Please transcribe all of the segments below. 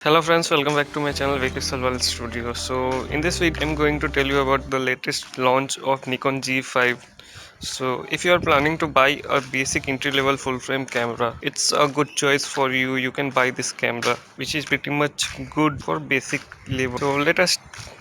Hello friends, welcome back to my channel Vikas Salwal Studio. So in this video I'm going to tell you about the latest launch of Nikon Z5. So if you are planning to buy a basic entry level full frame camera, it's a good choice for you. You can buy this camera which is pretty much good for basic level. So let us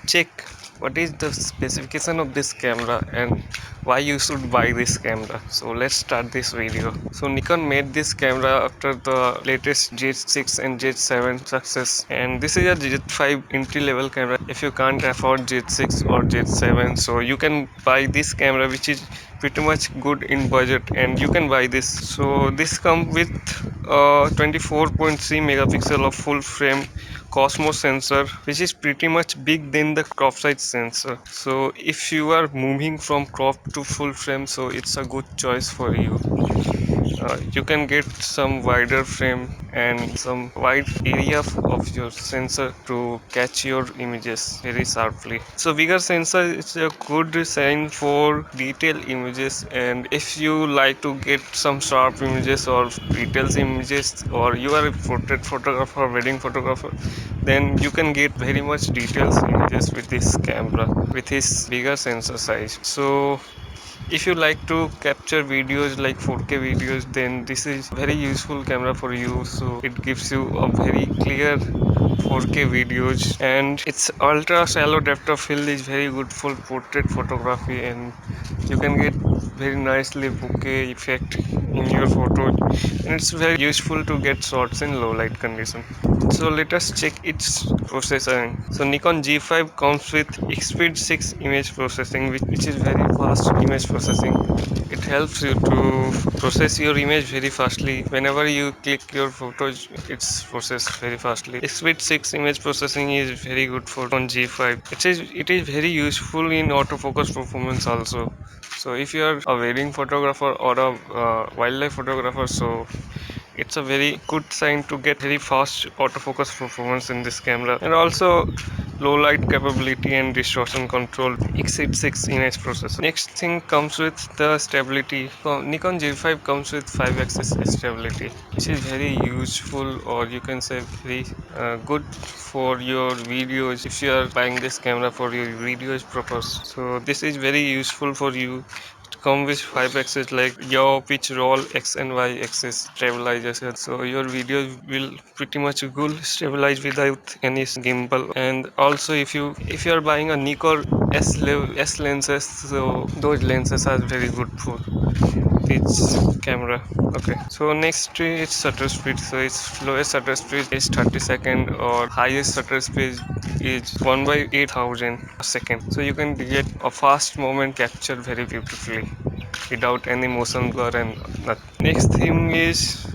check what is the specification of this camera and why you should buy this camera. So let's start this video. So Nikon made this camera after the latest Z6 and Z7 success, and this is a Z5 entry level camera. If you can't afford Z6 or Z7, so you can buy this camera which is pretty much good in budget, and you can buy this. So this comes with a 24.3 megapixel of full frame Cosmos sensor, which is pretty much big than the crop size sensor. So if you are moving from crop to full frame, so it's a good choice for you. You can get some wider frame and some wide area of your sensor to catch your images very sharply. So bigger sensor is a good sign for detailed images, and if you like to get some sharp images or details images, or you are a portrait photographer, wedding photographer, then you can get very much details images with this camera with this bigger sensor size. So if you like to capture videos like 4K videos, then this is very useful camera for you. So it gives you a very clear 4K videos, and its ultra shallow depth of field is very good for portrait photography, and you can get very nicely bokeh effect in your photo, and it's very useful to get shots in low light condition. So let us check its processing. So Nikon Z5 comes with Speed 6 image processing, which is very fast image processing. It helps you to process your image very fastly. Whenever you click your photos, it's processed very fastly. Speed 6 image processing is very good for on G5. It is very useful in autofocus performance also. So if you are a wedding photographer or a wildlife photographer, so it's a very good sign to get very fast autofocus performance in this camera, and also low light capability and distortion control exceed 6 image processor. Next thing comes with the stability. So Nikon Z5 comes with 5 axis stability, which is very useful, or you can say very good for your videos. If you are buying this camera for your videos purpose, so this is very useful for you. Come with 5 axis like yaw, pitch, roll, x and y axis stabilization, so your video will pretty much good stabilize without any gimbal. And also if you are buying a Nikon S lenses, so those lenses are very good for this camera. Okay, so next is shutter speed. So its lowest shutter speed is 30 seconds, or highest shutter speed is 1 by 8000 a second. So you can get a fast moment capture very beautifully without any motion blur and nothing. Next thing is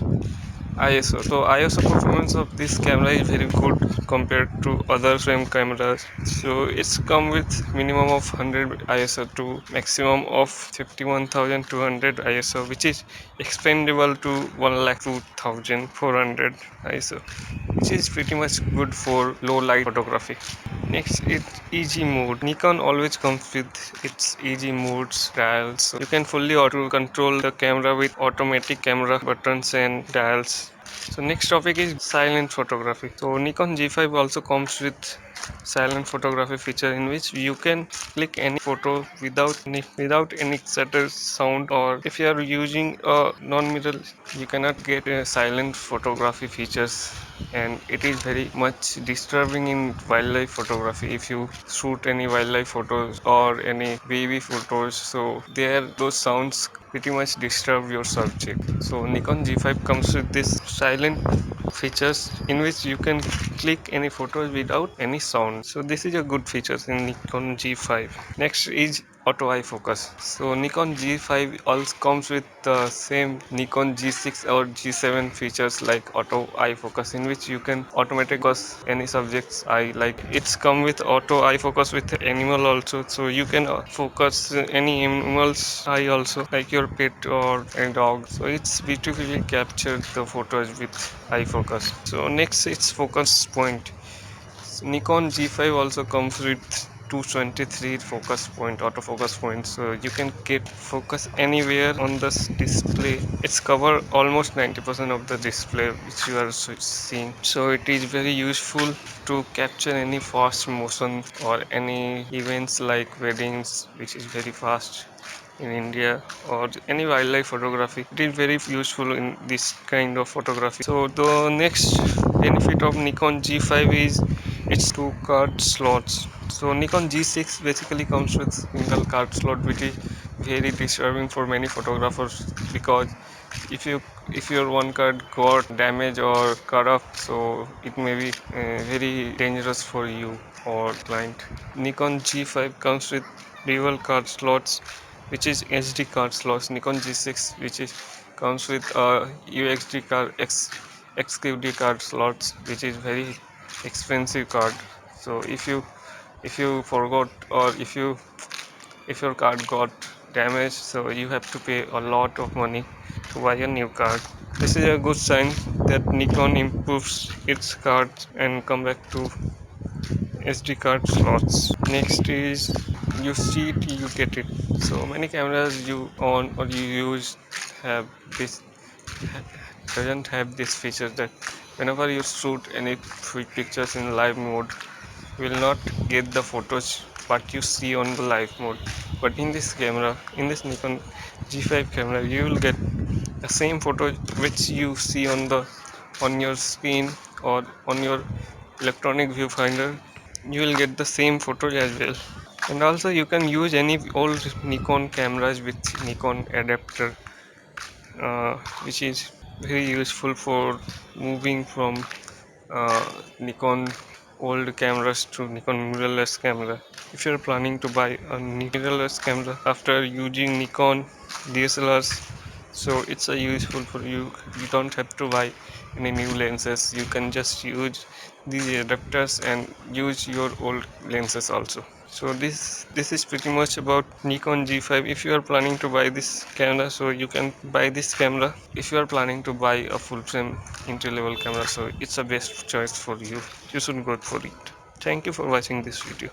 ISO. So ISO performance of this camera is very good compared to other frame cameras. So it's come with minimum of 100 ISO to maximum of 51,200 ISO, which is expandable to 1,02,400 ISO, which is pretty much good for low light photography. Next is easy mode. Nikon always comes with its easy modes dials. So you can fully auto control the camera with automatic camera buttons and dials. So next topic is silent photography. So Nikon Z5 also comes with silent photography feature, in which you can click any photo without any shutter sound, or if you are using a non-mirror, you cannot get a silent photography features, and it is very much disturbing in wildlife photography. If you shoot any wildlife photos or any baby photos, so there those sounds pretty much disturb your subject. So Nikon Z5 comes with this silent features, in which you can click any photos without any sound. So this is a good features in Nikon Z5. Next is auto eye focus. So Nikon Z5 also comes with the same Nikon G6 or G7 features like auto eye focus, in which you can automatically focus any subject's eye. Like it's come with auto eye focus with animal also, so you can focus any animal's eye also, like your pet or a dog. So it's beautifully captured the photos with eye focus. So next it's focus point. Nikon Z5 also comes with 223 focus point, autofocus point, so you can get focus anywhere on this display. It's cover almost 90% of the display which you are seeing, so it is very useful to capture any fast motion or any events like weddings, which is very fast in India, or any wildlife photography. It is very useful in this kind of photography. So the next benefit of Nikon G5 is its two card slots. So Nikon G6 basically comes with single card slot, which is very disturbing for many photographers, because if you if your one card got damaged or cut off, so it may be very dangerous for you or client. Nikon G5 comes with dual card slots, which is HD card slots. Nikon G6, which is comes with UXD card XQD card slots, which is very expensive card. So if you forgot, or if your card got damaged, so you have to pay a lot of money to buy a new card. This is a good sign that Nikon improves its cards and come back to SD card slots. Next is you see it, you get it. So many cameras you own or you use have this doesn't have this feature that whenever you shoot any pictures in live mode, you will not get the photos what you see on the live mode. But in this camera, in this Nikon G5 camera, you will get the same photo which you see on your screen or on your electronic viewfinder. You will get the same photo as well. And also you can use any old Nikon cameras with Nikon adapter, which is very useful for moving from Nikon old cameras to Nikon mirrorless camera. If you're planning to buy a mirrorless camera after using Nikon DSLRs, so it's a useful for you. You don't have to buy any new lenses. You can just use these adapters and use your old lenses also. So this is pretty much about Nikon G5. If you are planning to buy this camera, so you can buy this camera. If you are planning to buy a full frame entry level camera, so it's a best choice for you. You should go for it. Thank you for watching this video.